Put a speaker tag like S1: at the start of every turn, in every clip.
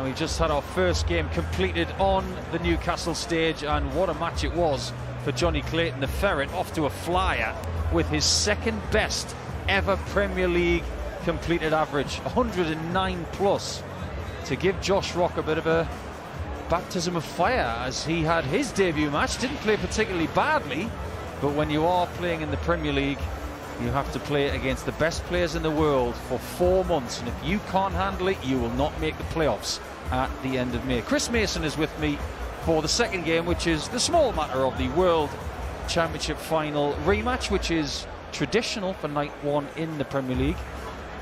S1: And we just had our first game completed on the Newcastle stage, and what a match it was for Johnny Clayton, the Ferret, off to a flyer with his second best ever Premier League completed average, 109 plus, to give Josh Rock a bit of a baptism of fire as he had his debut match. Didn't play particularly badly, but when you are playing in the Premier League, you have to play against the best players in the world for 4 months, and if you can't handle it, you will not make the playoffs at the end of May. Chris Mason is with me for the second game, which is the small matter of the World Championship final rematch, which is traditional for night one in the Premier League.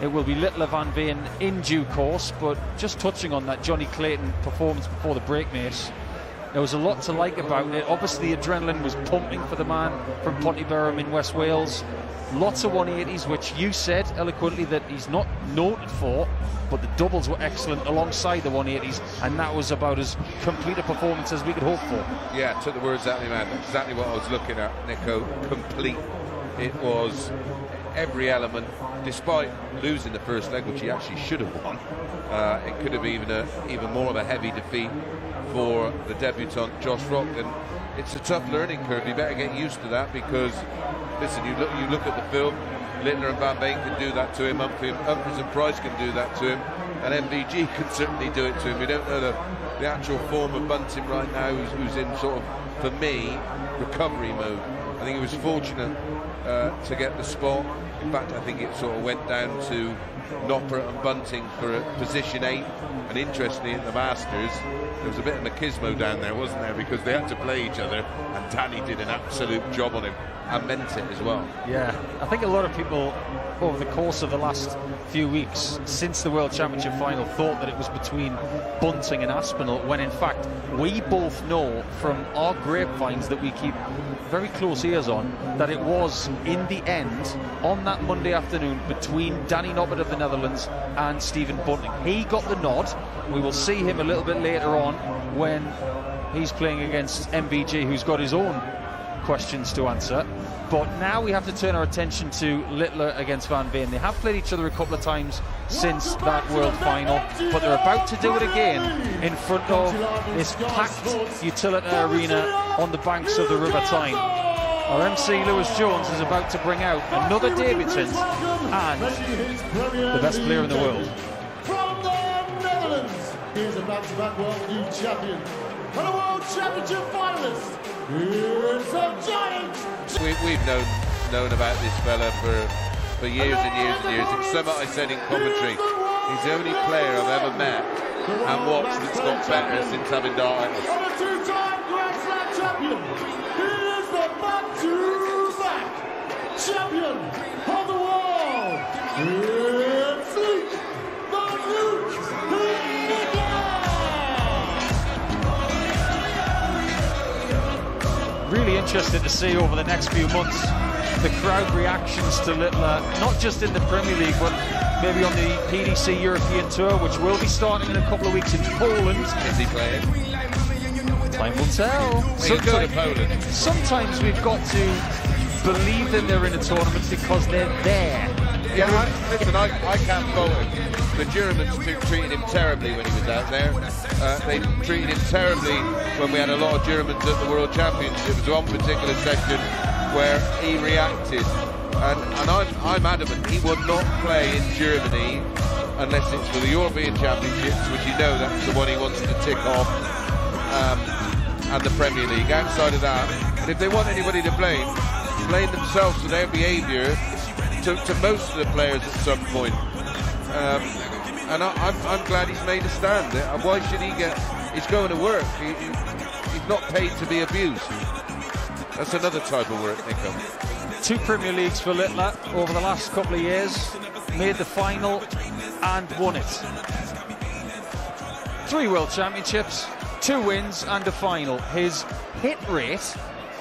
S1: It will be Littler Van Veen in due course, but just touching on that Johnny Clayton performance before the break, mate, there was a lot to like about it. Obviously, the adrenaline was pumping for the man from Pontyberem in West Wales. Lots of 180s, which you said eloquently that he's not noted for, but the doubles were excellent alongside the 180s, and that was about as complete a performance as we could hope for.
S2: Yeah, took the words out of me, man. Exactly what I was looking at, Nico. Complete. It was every element, despite losing the first leg, which he actually should have won. It could have been even more of a heavy defeat for the debutant Josh Rock, and it's a tough learning curve. You better get used to that, because listen, you look at the film, Littler and Van Veen can do that to him, Humphries and Price can do that to him, and MVG can certainly do it to him. We don't know the actual form of Bunting right now, who's in sort of, for me, recovery mode. I think he was fortunate to get the spot. In fact, I think it sort of went down to Noppert and Bunting for a position 8, and interestingly at the Masters there was a bit of machismo down there, wasn't there, because they had to play each other, and Danny did an absolute job on him and meant it as well.
S1: Yeah, I think a lot of people over the course of the last few weeks since the World Championship final thought that it was between Bunting and Aspinall, when in fact we both know from our grapevines that we keep very close ears on that it was in the end on that Monday afternoon between Danny Noppert of the Netherlands and Stephen Bunting. He got the nod. We will see him a little bit later on when he's playing against MVG, who's got his own questions to answer. But now we have to turn our attention to Littler against Van Veen. They have played each other a couple of times since that World Final, but they're about to do it again in front of this packed utility arena on the banks of the River Tyne. Our MC Lewis Jones is about to bring out another debutant and the best player in the world.
S3: From the Netherlands, here's a back-to-back World Youth Champion and a World Championship finalist. Here's a giant.
S2: We've known about this fella for years and years and years. It's something I said in commentary. He's the only player I've ever met and watched that's got better since having darted.
S3: And a two-time Grand Slam champion. Here's the back-to-back champion of the world. It's Luke, the Luke Nicholas.
S1: Really interested to see over the next few months the crowd reactions to Littler, not just in the Premier League, but maybe on the PDC European Tour, which will be starting in a couple of weeks in Poland.
S2: Is he playing?
S1: Time will tell. Sometimes we've got to believe that they're in a tournament because they're there.
S2: Yeah, listen, I can't fault him. The Germans treated him terribly when he was out there. They treated him terribly when we had a lot of Germans at the World Championships. It was one particular section where he reacted, and I'm adamant he would not play in Germany unless it's for the European Championships, which you know that's the one he wants to tick off, and the Premier League. Outside of that, and if they want anybody to blame themselves for their behaviour to most of the players at some point. And I'm glad he's made a stand. Why should he get? He's going to work. He's not paid to be abused. That's another type of work, Nico.
S1: 2 Premier Leagues for Littler over the last couple of years. Made the final and won it. 3 World Championships, 2 wins and a final. His hit rate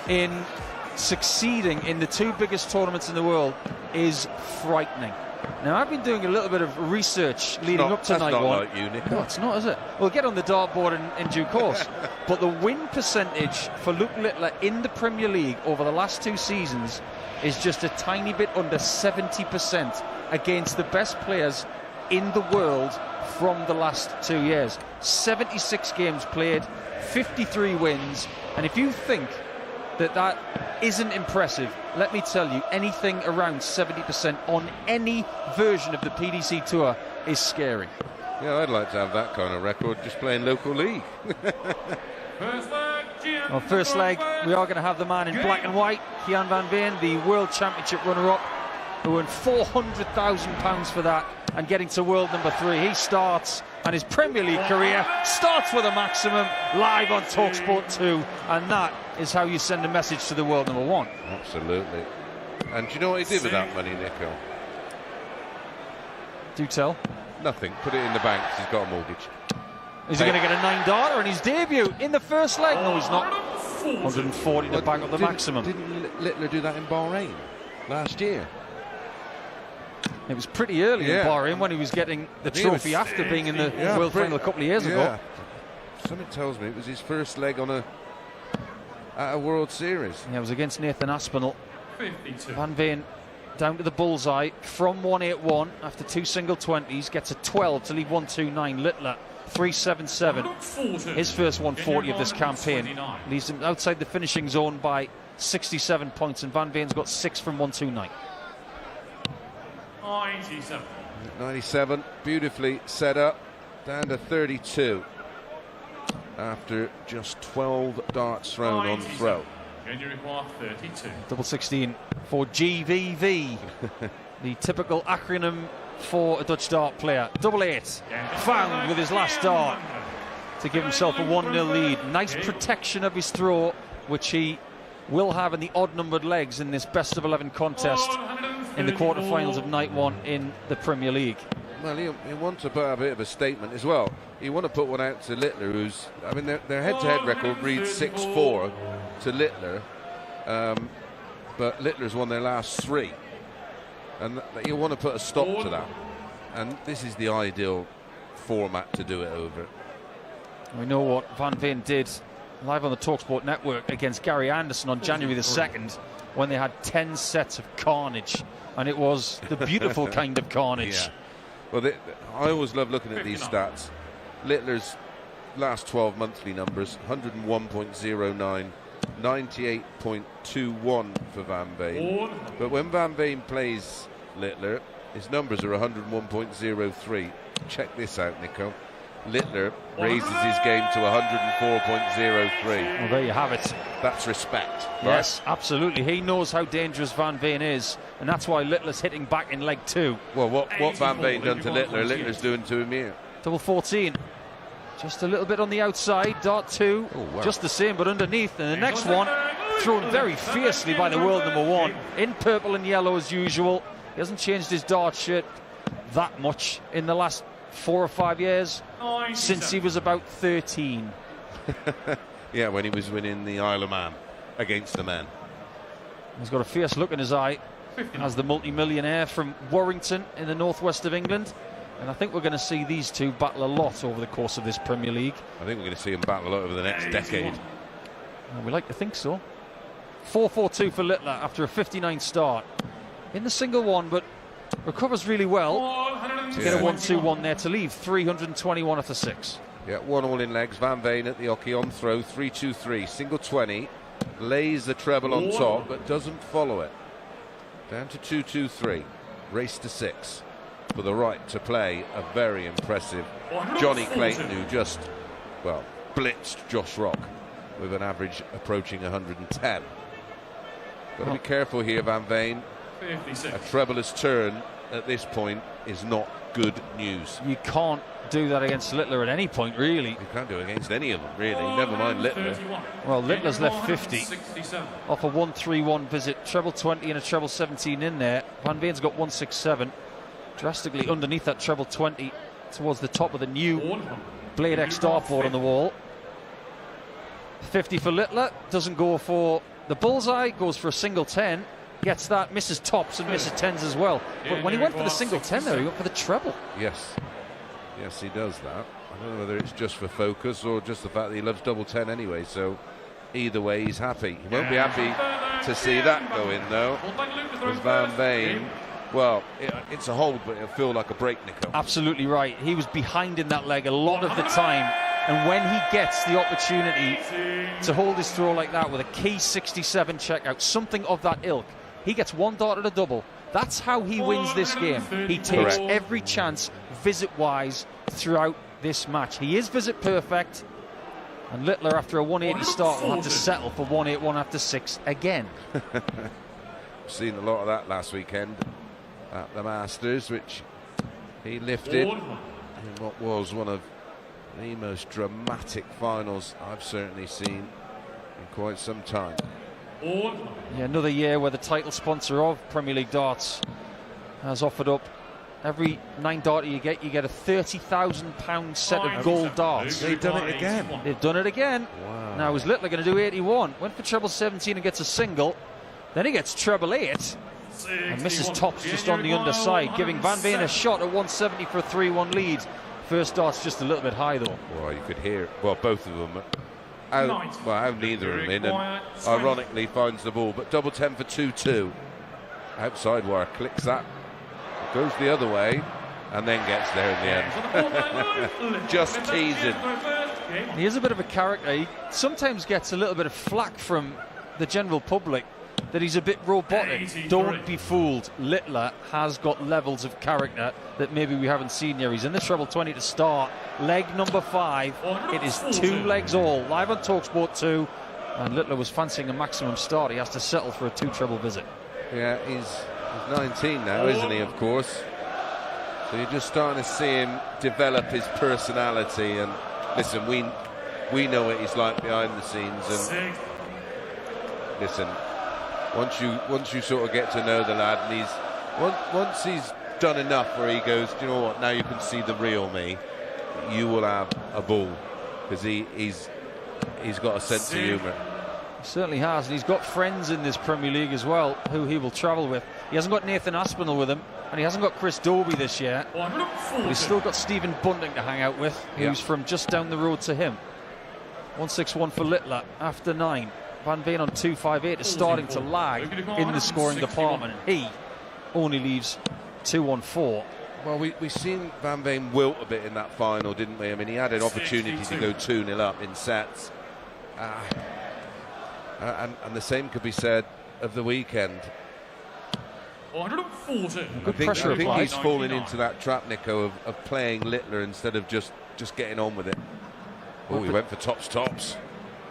S1: in succeeding in the 2 biggest tournaments in the world is frightening. Now, I've been doing a little bit of research leading up to night one.
S2: Like you, Nick.
S1: No, it's not, is it? We'll get on the dartboard in due course. But the win percentage for Luke Littler in the Premier League over the last 2 seasons is just a tiny bit under 70% against the best players in the world from the last 2 years. 76 games played, 53 wins, and if you think that isn't impressive, let me tell you, anything around 70% on any version of the PDC Tour is scary.
S2: Yeah, I'd like to have that kind of record just playing local league.
S1: Well, first leg, we are going to have the man in black and white, Gian van Veen, the World Championship runner-up, who earned £400,000 for that and getting to world number 3. He starts, and his Premier League career starts with a maximum, live on talkSPORT 2, and that is how you send a message to the world number 1.
S2: Absolutely. And do you know what he did with that money, Nico?
S1: Do tell.
S2: Nothing. Put it in the bank. He's got a mortgage.
S1: Is he going to get a 9-darter in his debut in the first leg? No, he's not. 140 to bang up the maximum.
S2: Didn't Littler do that in Bahrain last year?
S1: It was pretty early in Bahrain when he was getting the trophy after being in the World Final a couple of years ago.
S2: Something tells me it was his first leg on at a World Series.
S1: Yeah, it was against Nathan Aspinall. Van Veen down to the bullseye from 181 after 2 single 20s, gets a 12 to leave 129. Littler 377, his first 140 of this campaign, leaves him outside the finishing zone by 67 points, and Van Veen's got 6 from 129.
S2: 97, beautifully set up, down to 32 after just 12 darts thrown on throw.
S1: Double 16 for GVV, the typical acronym for a Dutch dart player. Double 8 found with his last dart to give himself a 1-0 lead. Nice protection of his throw, which he will have in the odd-numbered legs in this best of 11 contest in the quarterfinals of night 1 in the Premier League.
S2: Well, he wants to put a bit of a statement as well. You want to put one out to Littler, who's, I mean, their head-to-head record reads 6-4 to Littler, but Littler's won their last 3. And you want to put a stop to that. And this is the ideal format to do it over.
S1: We know what Van Veen did live on the talkSPORT network against Gary Anderson on January the 2nd, when they had 10 sets of carnage. And it was the beautiful kind of carnage.
S2: Yeah. Well, I always love looking at these stats. Littler's last 12 monthly numbers, 101.09. 98.21 for Van Veen. But when Van Veen plays Littler, his numbers are 101.03. Check this out, Nico. Littler raises his game to 104.03.
S1: Well, there you have it.
S2: That's respect. Right?
S1: Yes, absolutely. He knows how dangerous Van Veen is, and that's why Littler's hitting back in leg 2.
S2: Well, what Van Veen done to Littler, Littler's doing to him here.
S1: Double 14. Just a little bit on the outside. Dart 2, just the same, but underneath. And the next one, thrown very fiercely by the world number 1. In purple and yellow as usual. He hasn't changed his dart shirt that much in the last 4 or 5 years, since he was about 13.
S2: Yeah, when he was winning the Isle of Man against the men.
S1: He's got a fierce look in his eye as the multi-millionaire from Warrington in the northwest of England. And I think we're going to see these two battle a lot over the course of this Premier League.
S2: I think we're going to see them battle a lot over the next decade.
S1: Well, we like to think so. 4-4-2 for Littler after a 59 start. In the single one, but recovers really well. To get a 1-2-1 there to leave 321 after 6.
S2: Yeah, 1 all in legs. Van Veen at the hockey on throw, 3-2-3. Single 20. Lays the treble on top, but doesn't follow it. Down to 2-2-3. Race to 6. For the right to play a very impressive Johnny Clayton, who just, well, blitzed Josh Rock with an average approaching 110. Got to be careful here, Van Veen. A trebleless turn at this point is not good news.
S1: You can't do that against Littler at any point, really.
S2: You can't do it against any of them, really. Never mind Littler.
S1: Well, Littler's left 50 off a 1-3-1 visit. Treble 20 and a treble 17 in there. Van Veen's got 167. Drastically underneath that treble 20 towards the top of the new Blade X dartboard on the wall. 50 for Littler, doesn't go for the bullseye, goes for a single 10, gets that, misses tops and misses 10s as well. But when he went for the single 10 there, he went for the treble.
S2: Yes, he does that. I don't know whether it's just for focus or just the fact that he loves double 10 anyway, so either way he's happy. He won't be happy to see that go in though, as Van Veen Well, it's a hold, but it'll feel like a break, Nico.
S1: Absolutely right. He was behind in that leg a lot of the time. And when he gets the opportunity to hold his throw like that with a key 67 checkout, something of that ilk, he gets one dart at a double. That's how he wins this game. He takes every chance visit-wise throughout this match. He is visit perfect. And Littler, after a 180 start, will have to settle for 181 after 6 again.
S2: Seen a lot of that last weekend at the Masters, which he lifted in what was one of the most dramatic finals I've certainly seen in quite some time.
S1: Yeah, another year where the title sponsor of Premier League darts has offered up every 9 darter you get a £30,000 set of gold darts.
S2: They've done it again.
S1: They've done it again.
S2: Wow.
S1: Now, is Littler going to do 81? Went for treble 17 and gets a single. Then he gets treble 8 and misses tops just on the underside, giving Van Veen a shot at 170 for a 3-1 lead. First dart's just a little bit high, though.
S2: Well, you could hear, well, both of them out neither of them in, and ironically finds the ball, but double 10 for 2-2. Outside wire, clicks that, goes the other way, and then gets there in the end. Just teasing.
S1: He is a bit of a character. He sometimes gets a little bit of flack from the general public that he's a bit robotic. Don't be fooled. Littler has got levels of character that maybe we haven't seen yet. He's in the treble 20 to start. Leg number 5. It is 2 legs all. Live on talkSPORT 2. And Littler was fancying a maximum start. He has to settle for a 2 treble visit.
S2: Yeah, he's 19 now, isn't he, of course? So you're just starting to see him develop his personality. And listen, we know what he's like behind the scenes. And listen, once you sort of get to know the lad, and once he's done enough where he goes, do you know what, now you can see the real me, you will have a ball, because he's got a sense of humour.
S1: He certainly has, and he's got friends in this Premier League as well who he will travel with. He hasn't got Nathan Aspinall with him, and he hasn't got Chris Dobie this year, but he's still got Stephen Bunting to hang out with, who's from just down the road to him. 161 for Littler after 9. Van Veen on 258 is starting to lag in the scoring department. He only leaves 214.
S2: Well, we've seen Van Veen wilt a bit in that final, didn't we? I mean, he had an opportunity to go 2-0 up in sets. And the same could be said of the weekend.
S1: Good pressure
S2: I think
S1: applied.
S2: he's fallen into that trap, Nico, of playing Littler instead of just getting on with it. Oh, he went for tops.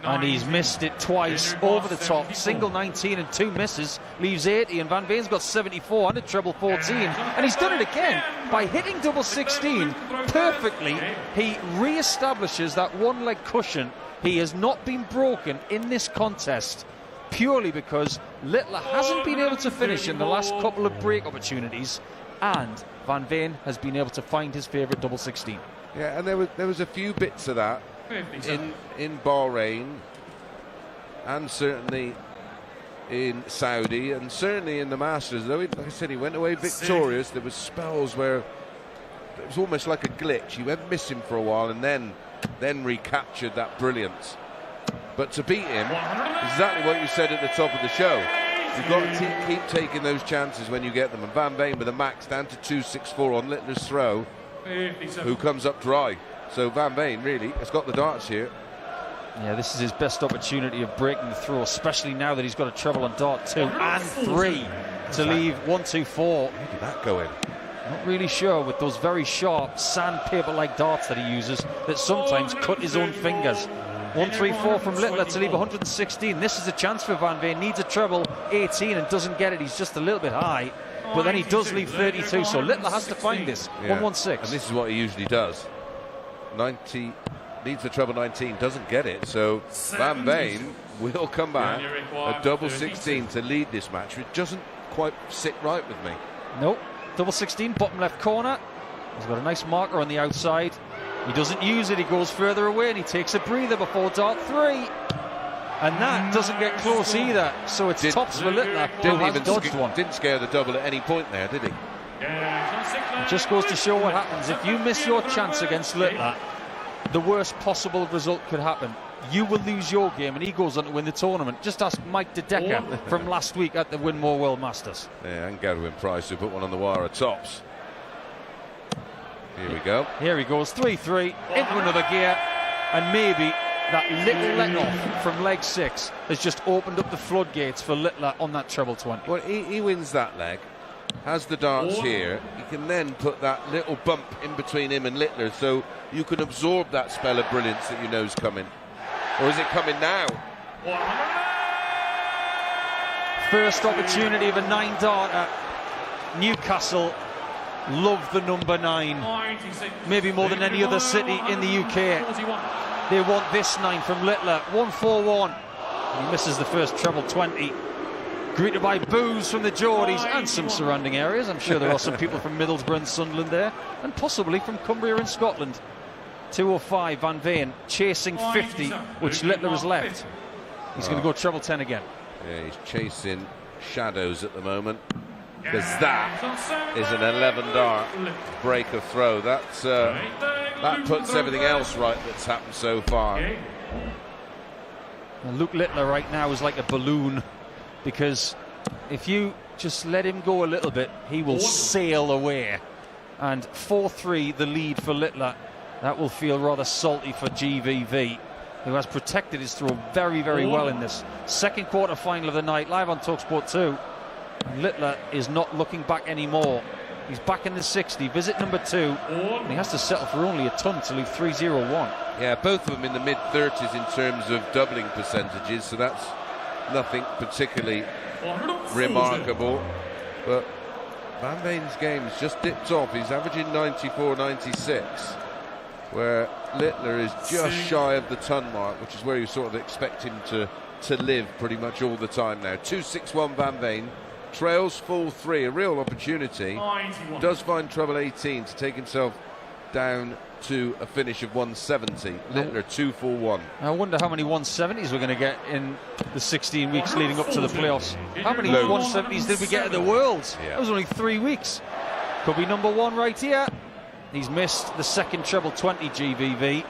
S1: And he's missed it twice over the top. Single 19 and 2 misses, leaves 80, and Van Veen's got 74 and a treble 14. And he's done it again by hitting double 16 perfectly. He re-establishes that 1-leg cushion. He has not been broken in this contest purely because Littler hasn't been able to finish in the last couple of break opportunities, and Van Veen has been able to find his favourite double 16.
S2: Yeah, and there was a few bits of that in Bahrain, and certainly in Saudi, and certainly in the Masters. Though, like I said, he went away victorious. There was spells where it was almost like a glitch. He went missing for a while and then recaptured that brilliance. But to beat him, exactly what you said at the top of the show, you've got to keep taking those chances when you get them. And Van Veen with a max down to 264 on Littler's throw, who comes up dry. So Van Veen really has got the darts here.
S1: Yeah, this is his best opportunity of breaking the throw, especially now that he's got a treble on dart 2 and 3 to leave 124.
S2: Where did that go in?
S1: Not really sure, with those very sharp sandpaper-like darts that he uses that sometimes cut his own fingers. 134 from Littler to leave 116. This is a chance for Van Veen. Needs a treble 18 and doesn't get it. He's just a little bit high, but then he does leave 32. So Littler has to find this. 116.
S2: And this is what he usually does. 90 needs the treble 19, doesn't get it. So Van Veen will come back a double 16 to lead this match. It doesn't quite sit right with me.
S1: Nope. Double 16, bottom left corner. He's got a nice marker on the outside. He doesn't use it. He goes further away and he takes a breather before dart 3. And that doesn't get close either. So it's tops for Littler.
S2: Didn't scare the double at any point there, did he?
S1: It just goes to show what happens. If you miss your chance against Littler, the worst possible result could happen. you will lose your game and he goes on to win the tournament. Just ask Mike De Decker from last week at the Winmore World Masters.
S2: Yeah, and Gadwin Price, who put one on the wire at tops. Here we go.
S1: Here he goes, 3-3, into another gear, and maybe that little let-off from leg 6 has just opened up the floodgates for Littler on that treble 20.
S2: Well, he wins that leg, has the darts here. He can then put that little bump in between him and Littler, so you can absorb that spell of brilliance that you know is coming. Or is it coming now?
S1: First opportunity of a 9-darter. Newcastle love the number 9, maybe more than any other city in the UK. They want this 9 from Littler. 1-4-1. He misses the first treble 20. Greeted by boos from the Geordies and some surrounding areas. I'm sure there are some people from Middlesbrough and Sunderland there, and possibly from Cumbria in Scotland. 205, Van Veen chasing 50, which Littler has left. He's going to go treble 10 again.
S2: Yeah, he's chasing shadows at the moment, because that is an 11-dart break of throw. That's that puts everything else right that's happened so far.
S1: And Luke Littler right now is like a balloon, because if you just let him go a little bit, he will sail away. And 4-3 the lead for Littler. That will feel rather salty for GVV, who has protected his throw very, very well in this second quarter final of the night, live on talkSPORT 2. And Littler is not looking back anymore. He's back in the 60, visit number 2, and he has to settle for only a ton to leave 3-0-1.
S2: Yeah, both of them in the mid-30s in terms of doubling percentages, so that's nothing particularly remarkable. But Van Veen's game has just dipped off. He's averaging 94, 96, where Littler is just shy of the ton mark, which is where you sort of expect him to live pretty much all the time now. 2-6-1 Van Veen. Trails 4-3, a real opportunity. Does find treble 18 to take himself down to a finish of 170. Littler 2-4-1.
S1: I wonder how many 170s we're going to get in the 16 weeks leading up to the playoffs. How many 170s did we get at the Worlds?
S2: Yeah.
S1: It was only 3 weeks. Could be number 1 right here. He's missed the second treble 20 GVV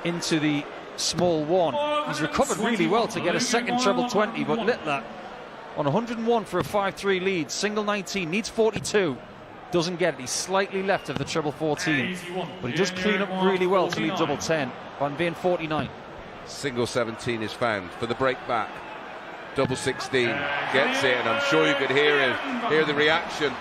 S1: into the small 1. He's recovered really well to get a second treble 20, but Littler on 101 for a 5-3 lead, single 19, needs 42, doesn't get it. He's slightly left of the treble 14, but he does clean up really well to lead double 10. Van Veen 49.
S2: Single 17 is found for the break back. Double 16 gets it, and I'm sure you could hear the reaction.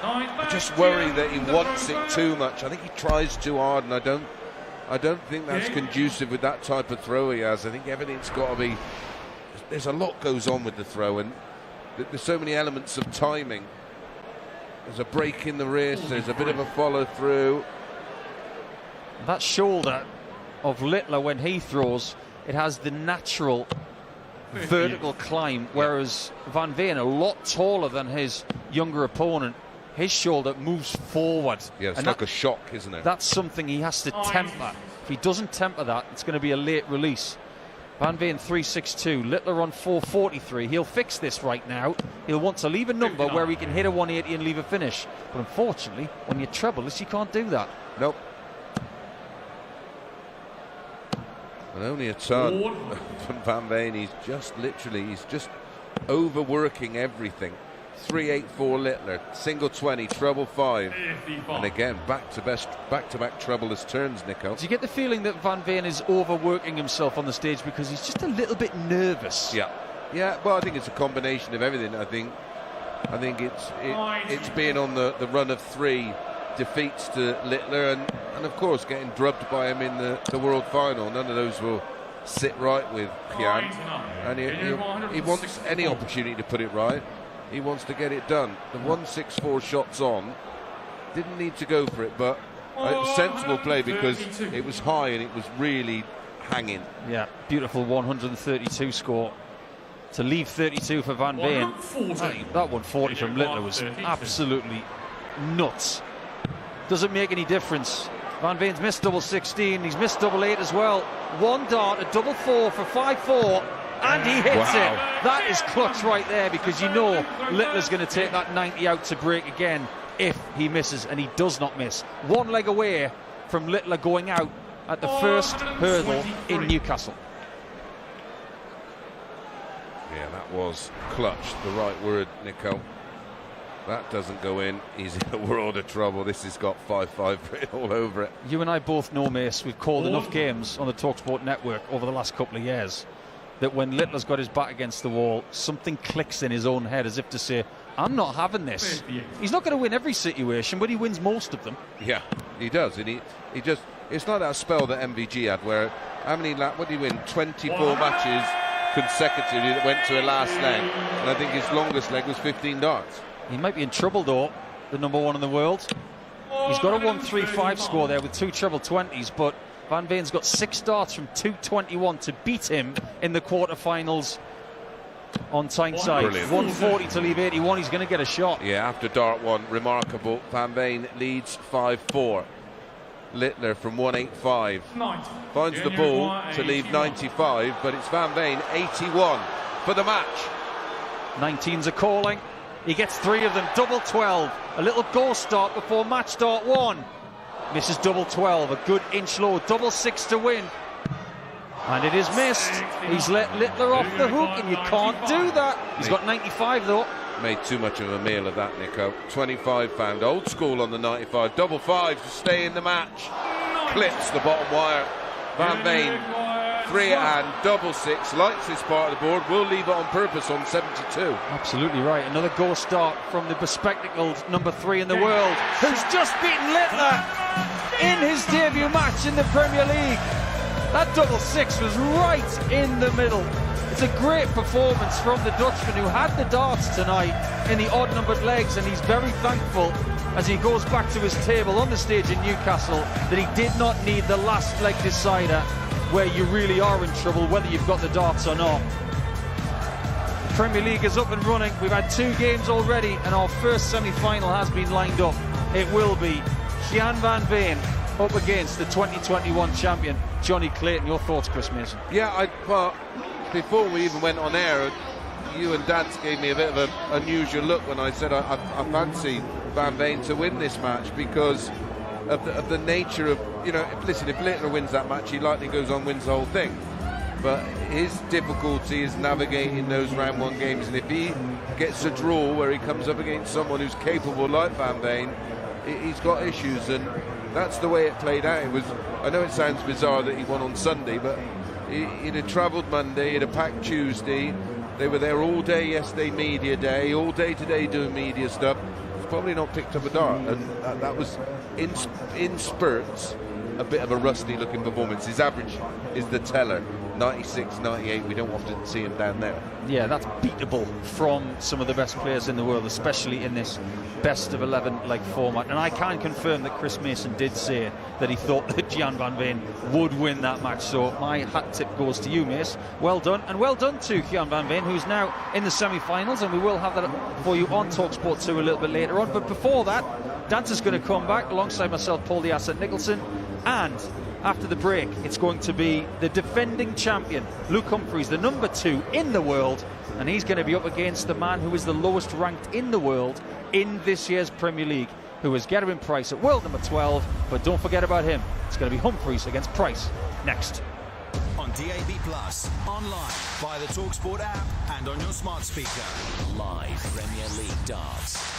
S2: I just worry that he wants it too much. I think he tries too hard, and I don't think that's conducive with that type of throw he has. I think everything's got to be. There's a lot goes on with the throw, and there's so many elements of timing. There's a break in the wrist, there's a bit of a follow through.
S1: That shoulder of Littler, when he throws, it has the natural vertical climb, whereas Van Veen, a lot taller than his younger opponent, his shoulder moves forward.
S2: Yeah, it's like a shock, isn't it?
S1: That's something he has to temper. If he doesn't temper that, it's going to be a late release. Van Veen 3-6-2, Littler on 4-43. He'll fix this right now. He'll want to leave a number where he can hit a 180 and leave a finish. But unfortunately, when you're trebleless, you can't do that.
S2: Nope. And only a ton from Van Veen. He's just overworking everything. 3-8-4 Littler, single 20, treble 5, and again back-to-back trebleless turns. Nico,
S1: do you get the feeling that Van Veen is overworking himself on the stage because he's just a little bit nervous?
S2: Yeah. Well, I think it's a combination of everything. I think it's being on the run of 3 defeats to Littler, and of course getting drubbed by him in the world final. None of those will sit right with Gian, and he wants any opportunity to put it right. He wants to get it done. The 1-6-4 shots on, didn't need to go for it, but it was sensible play because it was high and it was really hanging.
S1: Yeah, beautiful 132 score to leave 32 for Van Veen. That 140 from Littler was absolutely nuts. Doesn't make any difference. Van Veen's missed double 16, he's missed double 8 as well. 1 dart, a double 4 for 5-4. And he hits it. That is clutch right there, because you know Littler's going to take that 90 out to break again if he misses, and he does not miss. 1 leg away from Littler going out at the first hurdle in Newcastle.
S2: Yeah, that was clutch, the right word, Nico. That doesn't go in, he's in a world of trouble. This has got 5-5 written all over it.
S1: You and I both know, Mace, we've called enough games on the talkSPORT network over the last couple of years that when Littler's got his back against the wall, something clicks in his own head as if to say, I'm not having this. He's not going to win every situation, but he wins most of them.
S2: Yeah, he does. And he just, it's not that spell that MVG had where, what did he win? 24 matches consecutively that went to a last leg. And I think his longest leg was 15 darts.
S1: He might be in trouble, though, the number one in the world. He's got a 135 score there with 2 treble 20s, but Van Veen's got 6 darts from 221 to beat him in the quarterfinals on Tyneside. 140 to leave 81. He's going to get a shot.
S2: Yeah, after dart 1, remarkable. Van Veen leads 5-4. Littler from 185 finds the ball to leave 95, but it's Van Veen 81 for the match.
S1: 19s are calling. He gets 3 of them, double 12. A little ghost start before match start 1. Misses double 12, a good inch low, double 6 to win. And it is missed. He's let Littler off the hook, and you can't do that. He's got 95 though.
S2: Made too much of a meal of that, Nico. 25 found, old school on the 95. Double 5 to stay in the match. Clips the bottom wire. Van Veen, 3 and double 6, likes this part of the board, will leave it on purpose on 72.
S1: Absolutely right. Another goal start from the bespectacled number 3 in the world, who's just beaten Littler in his debut match in the Premier League. That double 6 was right in the middle. It's a great performance from the Dutchman, who had the darts tonight in the odd-numbered legs, and he's very thankful as he goes back to his table on the stage in Newcastle that he did not need the last leg decider, where you really are in trouble whether you've got the darts or not. The Premier League is up and running. We've had 2 games already, and our first semi-final has been lined up. It will be Gian Van Veen up against the 2021 champion Johnny Clayton. Your thoughts, Chris Mason?
S2: Yeah, well, before we even went on air, you and Dance gave me a bit of an unusual look when I said I fancy Van Veen to win this match because of the nature of, you know, if Littler wins that match, he likely goes on, wins the whole thing. But his difficulty is navigating those round 1 games, and if he gets a draw where he comes up against someone who's capable like Van Veen, he's got issues, and that's the way it played out. It was, I know it sounds bizarre that he won on Sunday, but he'd have travelled Monday, he'd have packed Tuesday, they were there all day yesterday, media day, all day today doing media stuff. He's probably not picked up a dart, and that was in spurts a bit of a rusty looking performance. His average is the teller, 96, 98. We don't often see him down there.
S1: Yeah, that's beatable from some of the best players in the world, especially in this best of 11 leg format. And I can confirm that Chris Mason did say that he thought that Gian Van Veen would win that match. So my hat tip goes to you, Mace. Well done, and well done to Gian Van Veen, who's now in the semi-finals, and we will have that for you on talkSPORT 2 a little bit later on. But before that, Dance is going to come back alongside myself, Paul the Asset Nicholson, and after the break, it's going to be the defending champion, Luke Humphries, the number 2 in the world, and he's going to be up against the man who is the lowest ranked in the world in this year's Premier League, who is Gerwyn Price at world number 12. But don't forget about him. It's going to be Humphries against Price next.
S4: On DAB+, online, via the talkSPORT app, and on your smart speaker. Live Premier League darts.